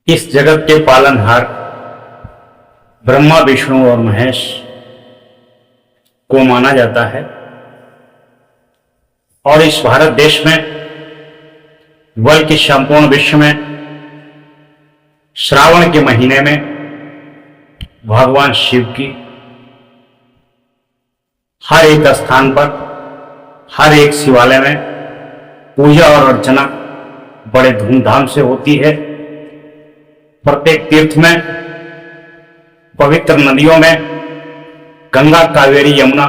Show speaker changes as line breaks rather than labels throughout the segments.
इस जगत के पालनहार ब्रह्मा विष्णु और महेश को माना जाता है और इस भारत देश में बल्कि संपूर्ण विश्व में श्रावण के महीने में भगवान शिव की हर एक स्थान पर हर एक शिवालय में पूजा और अर्चना बड़े धूमधाम से होती है। प्रत्येक तीर्थ में, पवित्र नदियों में, गंगा, कावेरी, यमुना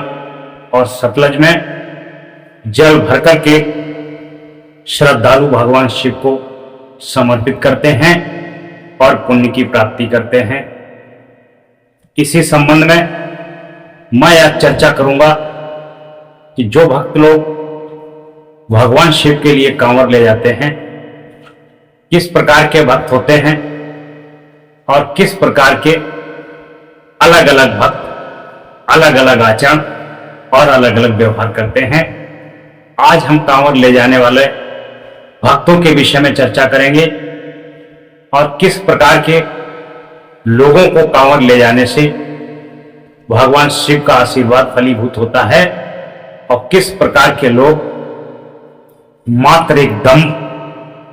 और सतलज में जल भरकर के श्रद्धालु भगवान शिव को समर्पित करते हैं और पुण्य की प्राप्ति करते हैं। इसी संबंध में मैं आज चर्चा करूंगा कि जो भक्त लोग भगवान शिव के लिए कांवर ले जाते हैं, किस प्रकार के भक्त होते हैं और किस प्रकार के अलग अलग भक्त अलग अलग आचरण और अलग अलग व्यवहार करते हैं। आज हम कांवर ले जाने वाले भक्तों के विषय में चर्चा करेंगे और किस प्रकार के लोगों को कांवर ले जाने से भगवान शिव का आशीर्वाद फलीभूत होता है और किस प्रकार के लोग मात्र एक दम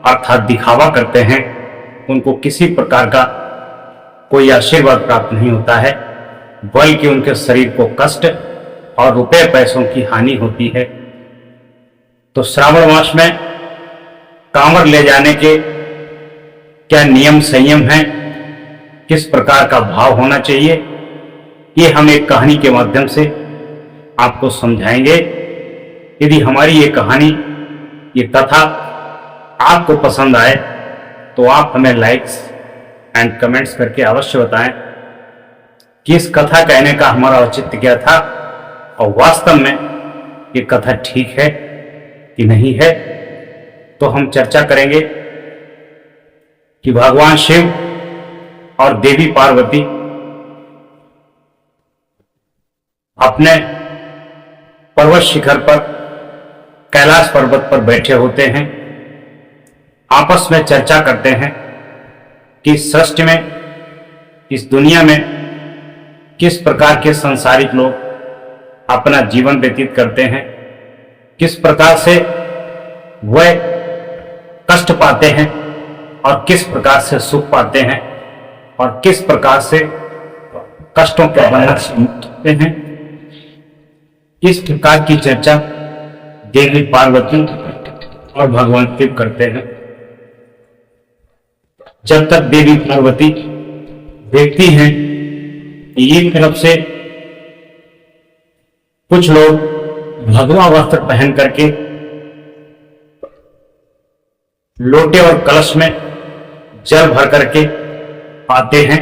अर्थात दिखावा करते हैं, उनको किसी प्रकार का कोई आशीर्वाद प्राप्त नहीं होता है, बल्कि उनके शरीर को कष्ट और रुपए पैसों की हानि होती है। तो श्रावण मास में कांवर ले जाने के क्या नियम संयम हैं, किस प्रकार का भाव होना चाहिए, ये हम एक कहानी के माध्यम से आपको समझाएंगे। यदि हमारी ये कहानी, ये कथा आपको पसंद आए तो आप हमें लाइक्स एंड कमेंट्स करके अवश्य बताएं कि इस कथा कहने का हमारा औचित्य क्या था और वास्तव में ये कथा ठीक है कि नहीं है। तो हम चर्चा करेंगे कि भगवान शिव और देवी पार्वती अपने पर्वत शिखर पर, कैलाश पर्वत पर बैठे होते हैं, आपस में चर्चा करते हैं कि इस सृष्टि में, इस दुनिया में किस प्रकार के संसारिक लोग अपना जीवन व्यतीत करते हैं, किस प्रकार से वह कष्ट पाते हैं और किस प्रकार से सुख पाते हैं और किस प्रकार से कष्टों के बंधन से मुक्त होते हैं। इस प्रकार की चर्चा देवी पार्वती और भगवान शिव करते हैं। जब तक देवी पार्वती देखती हैं कि एक तरफ से कुछ लोग भगवा वस्त्र पहन करके लोटे और कलश में जल भर करके आते हैं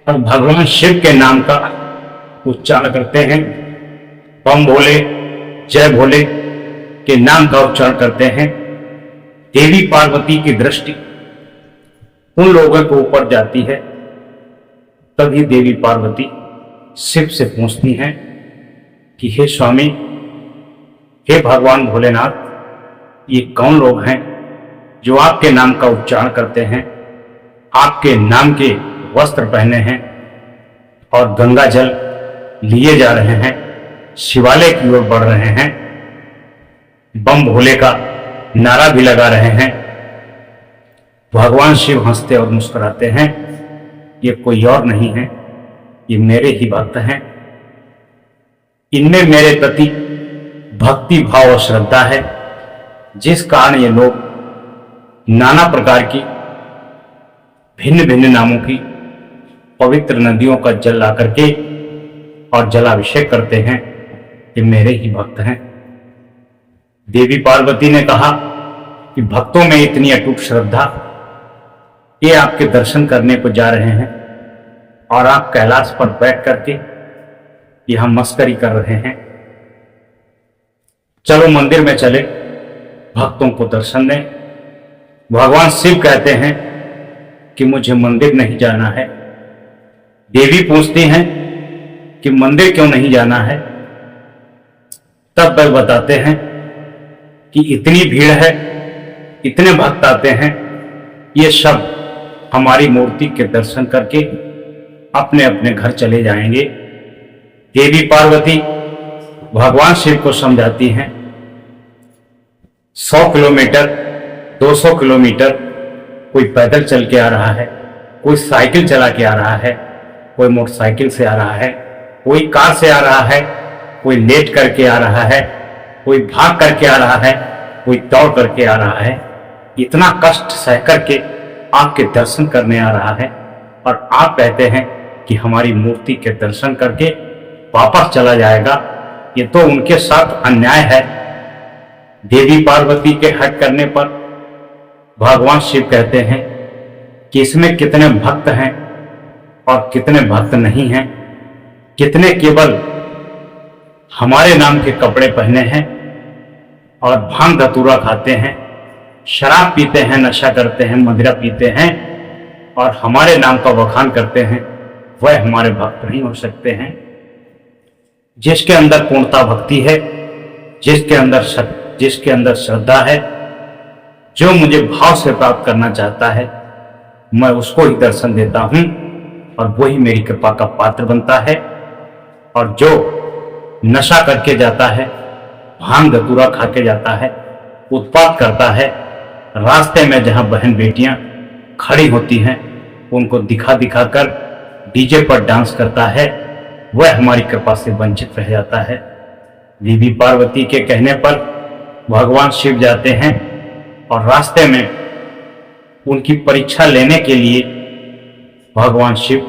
और भगवान शिव के नाम का उच्चारण करते हैं, बम भोले, जय भोले के नाम का उच्चारण करते हैं, देवी पार्वती की दृष्टि उन लोगों के ऊपर जाती है। तभी देवी पार्वती शिव से पूछती हैं कि हे स्वामी, हे भगवान भोलेनाथ, ये कौन लोग हैं जो आपके नाम का उच्चारण करते हैं, आपके नाम के वस्त्र पहने हैं और गंगा जल लिए जा रहे हैं, शिवालय की ओर बढ़ रहे हैं, बम भोले का नारा भी लगा रहे हैं। भगवान शिव हंसते और मुस्कुराते हैं, ये कोई और नहीं है, ये मेरे ही भक्त हैं। इनमें मेरे प्रति भक्ति भाव और श्रद्धा है, जिस कारण ये लोग नाना प्रकार की भिन्न भिन्न नामों की पवित्र नदियों का जल ला करके और जलाभिषेक करते हैं। ये मेरे ही भक्त हैं। देवी पार्वती ने कहा कि भक्तों में इतनी अटूट श्रद्धा, ये आपके दर्शन करने को जा रहे हैं और आप कैलाश पर बैठ करके यहां मस्करी कर रहे हैं। चलो मंदिर में चले, भक्तों को दर्शन दें। भगवान शिव कहते हैं कि मुझे मंदिर नहीं जाना है। देवी पूछती हैं कि मंदिर क्यों नहीं जाना है। तब वह बताते हैं कि इतनी भीड़ है, इतने भक्त आते हैं, ये सब हमारी मूर्ति के दर्शन करके अपने अपने घर चले जाएंगे। देवी पार्वती भगवान शिव को समझाती हैं, 100 किलोमीटर 200 किलोमीटर कोई पैदल चल के आ रहा है, कोई साइकिल चला के आ रहा है, कोई मोटरसाइकिल से आ रहा है, कोई कार से आ रहा है, कोई लेट करके आ रहा है, कोई भाग करके आ रहा है, कोई दौड़ करके आ रहा है। इतना कष्ट सह करके आपके दर्शन करने आ रहा है और आप कहते हैं कि हमारी मूर्ति के दर्शन करके वापस चला जाएगा। ये तो उनके साथ अन्याय है। देवी पार्वती के हट करने पर भगवान शिव कहते हैं कि इसमें कितने भक्त हैं और कितने भक्त नहीं हैं, कितने केवल हमारे नाम के कपड़े पहने हैं और भांग धतूरा खाते हैं, शराब पीते हैं, नशा करते हैं, मदिरा पीते हैं और हमारे नाम का बखान करते हैं, वह हमारे भक्त नहीं हो सकते हैं। जिसके अंदर पूर्णता भक्ति है, जिसके अंदर श्रद्धा है, जो मुझे भाव से प्राप्त करना चाहता है, मैं उसको ही दर्शन देता हूं और वही मेरी कृपा का पात्र बनता है। और जो नशा करके जाता है, भांग धतूरा खा के जाता है, उत्पात करता है, रास्ते में जहां बहन बेटियां खड़ी होती हैं उनको दिखा दिखा कर डीजे पर डांस करता है, वह हमारी कृपा से वंचित रह जाता है। देवी पार्वती के कहने पर भगवान शिव जाते हैं और रास्ते में उनकी परीक्षा लेने के लिए भगवान शिव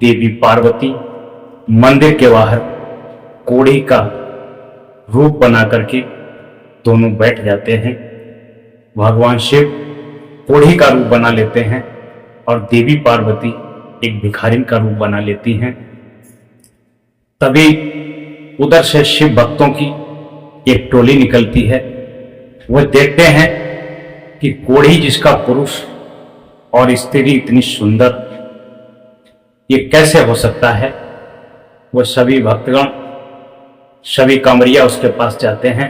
देवी पार्वती मंदिर के बाहर कोढ़ी का रूप बना करके दोनों बैठ जाते हैं। भगवान शिव कोढ़ी का रूप बना लेते हैं और देवी पार्वती एक भिखारिन का रूप बना लेती हैं। तभी उधर से शिव भक्तों की एक टोली निकलती है। वह देखते हैं कि कोढ़ी जिसका पुरुष और स्त्री इतनी सुंदर, ये कैसे हो सकता है। वह सभी भक्तगण, सभी कांवरिया उसके पास जाते हैं,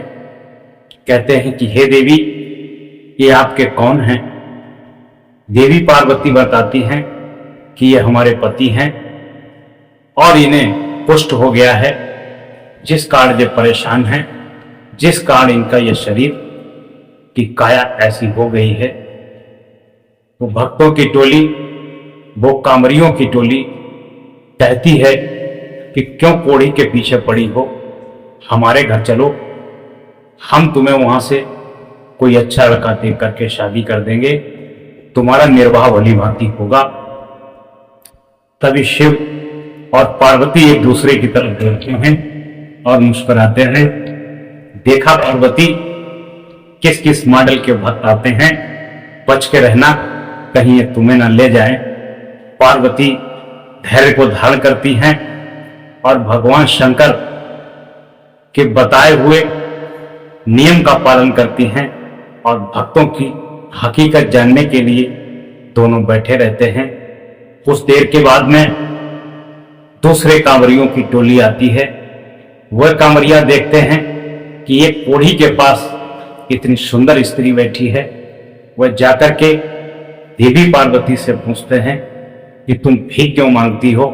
कहते हैं कि हे देवी, ये आपके कौन हैं। देवी पार्वती बताती हैं कि ये हमारे पति हैं और इन्हें कुष्ठ हो गया है, जिस कारण ये परेशान हैं, जिस कारण इनका ये शरीर की काया ऐसी हो गई है। वो भक्तों की टोली, वो कांवरियों की टोली कहती है कि क्यों कोढ़ी के पीछे पड़ी हो, हमारे घर चलो, हम तुम्हें वहां से कोई अच्छा लड़का देख करके शादी कर देंगे, तुम्हारा निर्वाह भली भांति होगा। तभी शिव और पार्वती एक दूसरे की तरफ देखते हैं और मुस्कुराते हैं। देखा पार्वती, किस किस मॉडल के भक्त आते हैं, बच के रहना, कहीं ये तुम्हें ना ले जाए। पार्वती धैर्य को धारण करती हैं और भगवान शंकर के बताए हुए नियम का पालन करती हैं और भक्तों की हकीकत जानने के लिए दोनों बैठे रहते हैं। कुछ देर के बाद में दूसरे कांवरियों की टोली आती है। वह कांवरिया देखते हैं कि ये कोढ़ी के पास इतनी सुंदर स्त्री बैठी है। वह जाकर के देवी पार्वती से पूछते हैं कि तुम भीख क्यों मांगती हो।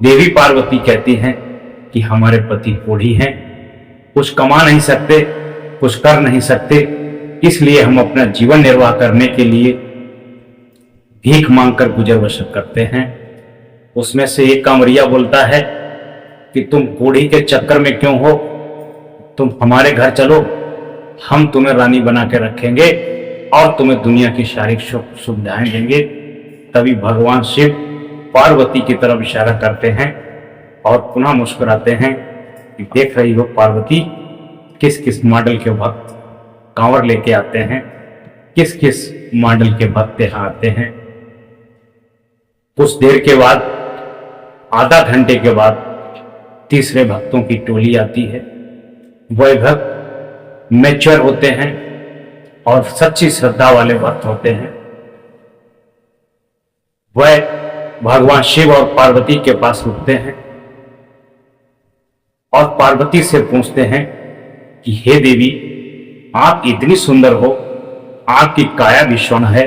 देवी पार्वती कहती हैं कि हमारे पति कोढ़ी हैं, कुछ कमा नहीं सकते, कुछ कर नहीं सकते, इसलिए हम अपना जीवन निर्वाह करने के लिए भीख मांगकर गुजर बसर करते हैं। उसमें से एक कांवरिया बोलता है कि तुम कोढ़ी के चक्कर में क्यों हो, तुम हमारे घर चलो, हम तुम्हें रानी बना के रखेंगे और तुम्हें दुनिया की शारीरिक सुविधाएं देंगे। तभी भगवान शिव पार्वती की तरफ इशारा करते हैं और पुनः मुस्कुराते हैं कि देख रही हो पार्वती, किस किस मॉडल के भक्त कांवर लेके आते हैं, किस किस मॉडल के भक्त यहाँ आते हैं। कुछ देर के बाद, आधा घंटे के बाद तीसरे भक्तों की टोली आती है। वह भक्त मैच्योर होते हैं और सच्ची श्रद्धा वाले भक्त होते हैं। वह भगवान शिव और पार्वती के पास रुकते हैं और पार्वती से पूछते हैं कि हे देवी, आप इतनी सुंदर हो, आपकी काया भी स्वर्ण है,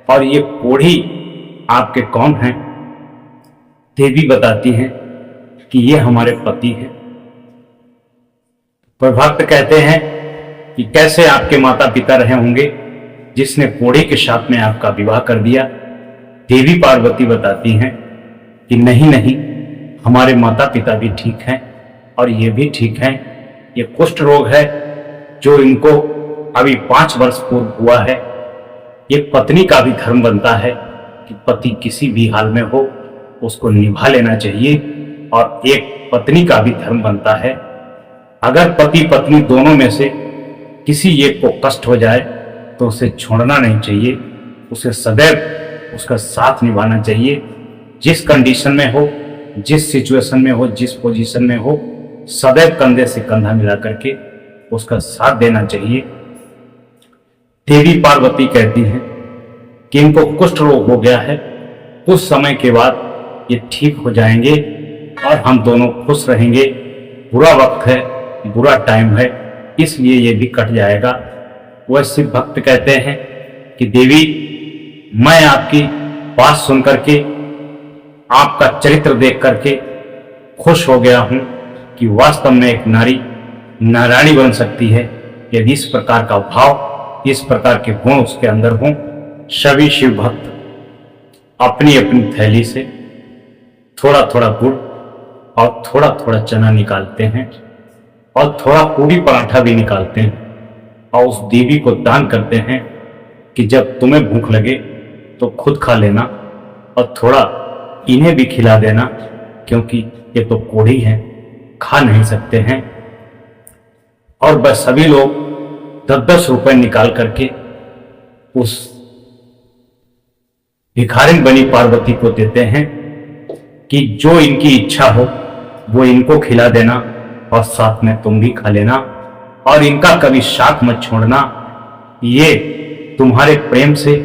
और ये कोढ़ी आपके कौन हैं? देवी बताती हैं कि ये हमारे पति हैं। पर भक्त कहते हैं कि कैसे आपके माता पिता रहे होंगे जिसने कोढ़ी के साथ में आपका विवाह कर दिया। देवी पार्वती बताती हैं कि नहीं नहीं, हमारे माता पिता भी ठीक हैं और ये भी ठीक हैं। ये कुष्ठ रोग है जो इनको अभी 5 वर्ष पूर्व हुआ है। ये पत्नी का भी धर्म बनता है कि पति किसी भी हाल में हो उसको निभा लेना चाहिए, और एक पत्नी का भी धर्म बनता है अगर पति पत्नी दोनों में से किसी एक को कष्ट हो जाए तो उसे छोड़ना नहीं चाहिए, उसे सदैव उसका साथ निभाना चाहिए। जिस कंडीशन में हो, जिस सिचुएशन में हो, जिस पोजीशन में हो, सदैव कंधे से कंधा मिला करके उसका साथ देना चाहिए। देवी पार्वती कहती हैं कि इनको कुष्ठ रोग हो गया है, कुछ समय के बाद ये ठीक हो जाएंगे और हम दोनों खुश रहेंगे। बुरा वक्त है, बुरा टाइम है, इसलिए ये भी कट जाएगा। वह शिव भक्त कहते हैं कि देवी, मैं आपकी बात सुन करके, आपका चरित्र देख करके खुश हो गया हूं कि वास्तव में एक नारी नारायणी बन सकती है यदि इस प्रकार का भाव, इस प्रकार के गुण उसके अंदर हों। सभी शिव भक्त अपनी अपनी थैली से थोड़ा थोड़ा गुड़ और थोड़ा थोड़ा चना निकालते हैं और थोड़ा पूरी पराठा भी निकालते हैं और उस देवी को दान करते हैं कि जब तुम्हें भूख लगे तो खुद खा लेना और थोड़ा इन्हें भी खिला देना, क्योंकि ये तो कोढ़ी हैं, खा नहीं सकते हैं। और बस सभी लोग 10-10 रुपए निकाल करके उस भिखारिन बनी पार्वती को देते हैं कि जो इनकी इच्छा हो वो इनको खिला देना और साथ में तुम भी खा लेना, और इनका कभी साथ मत छोड़ना। ये तुम्हारे प्रेम से,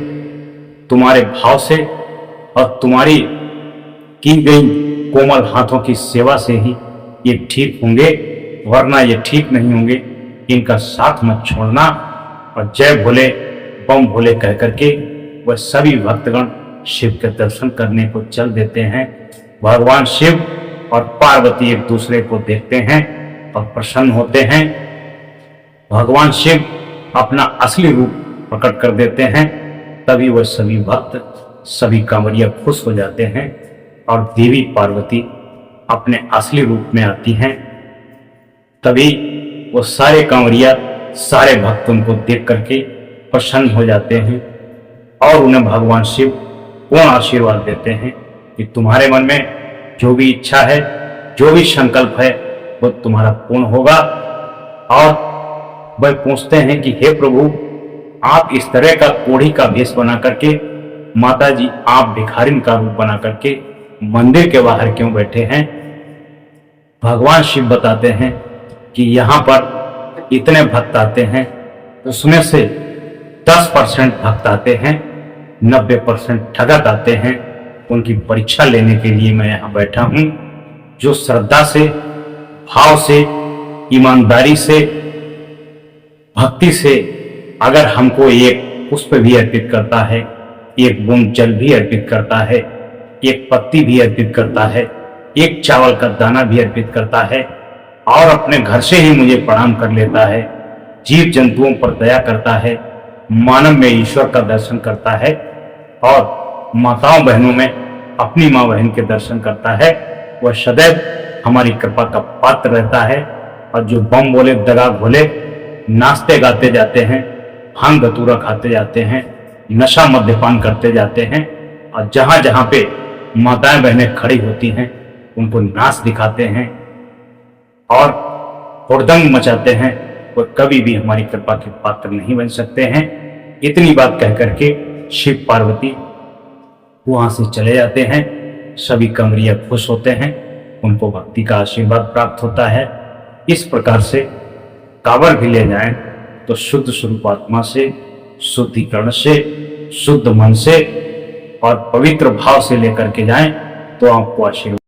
तुम्हारे भाव से और तुम्हारी की गई कोमल हाथों की सेवा से ही ये ठीक होंगे, वरना ये ठीक नहीं होंगे। इनका साथ मत छोड़ना। और जय भोले बम भोले कह करके वह सभी भक्तगण शिव के दर्शन करने को चल देते हैं। भगवान शिव और पार्वती एक दूसरे को देखते हैं और प्रसन्न होते हैं। भगवान शिव अपना असली रूप प्रकट कर देते हैं, तभी वह सभी भक्त, सभी कांवरिया खुश हो जाते हैं और देवी पार्वती अपने असली रूप में आती हैं। तभी वो सारे कांवरिया, सारे भक्त उनको देख करके प्रसन्न हो जाते हैं और उन्हें भगवान शिव पूर्ण आशीर्वाद देते हैं कि तुम्हारे मन में जो भी इच्छा है, जो भी संकल्प है, वो तुम्हारा पूर्ण होगा। और वह पूछते हैं कि हे प्रभु, आप इस तरह का कोढ़ी का भेष बना करके, माता जी आप भिखारिन का रूप बना करके मंदिर के बाहर क्यों बैठे हैं? भगवान शिव बताते हैं कि यहाँ पर इतने भक्त आते हैं, उसमें से 10% भक्त आते हैं, 90% ठगक आते हैं। उनकी परीक्षा लेने के लिए मैं यहाँ बैठा हूँ। जो श्रद्धा से, भाव से, ईमानदारी से, भक्ति से अगर हमको एक पुष्प भी अर्पित करता है, एक बूंद जल भी अर्पित करता है, एक पत्ती भी अर्पित करता है, एक चावल का दाना भी अर्पित करता है और अपने घर से ही मुझे प्रणाम कर लेता है, जीव जंतुओं पर दया करता है, मानव में ईश्वर का दर्शन करता है और माताओं बहनों में अपनी माँ बहन के दर्शन करता है, वह सदैव हमारी कृपा का पात्र रहता है। और जो बम बोले दगा भोले नाचते गाते जाते हैं, भांग धतूरा खाते जाते हैं, नशा मद्यपान करते जाते हैं और जहां जहां पे माताएं बहनें खड़ी होती हैं उनको नाच दिखाते हैं और हुड़दंग मचाते हैं, वो कभी भी हमारी कृपा के पात्र नहीं बन सकते हैं। इतनी बात कह करके शिव पार्वती वहां से चले जाते हैं। सभी कांवरिया खुश होते हैं, उनको भक्ति का आशीर्वाद प्राप्त होता है। इस प्रकार से कांवर भी ले जाएं तो शुद्ध स्वरूप आत्मा से, शुद्धिकरण से, शुद्ध मन से और पवित्र भाव से लेकर के जाएं तो आपको आशीर्वाद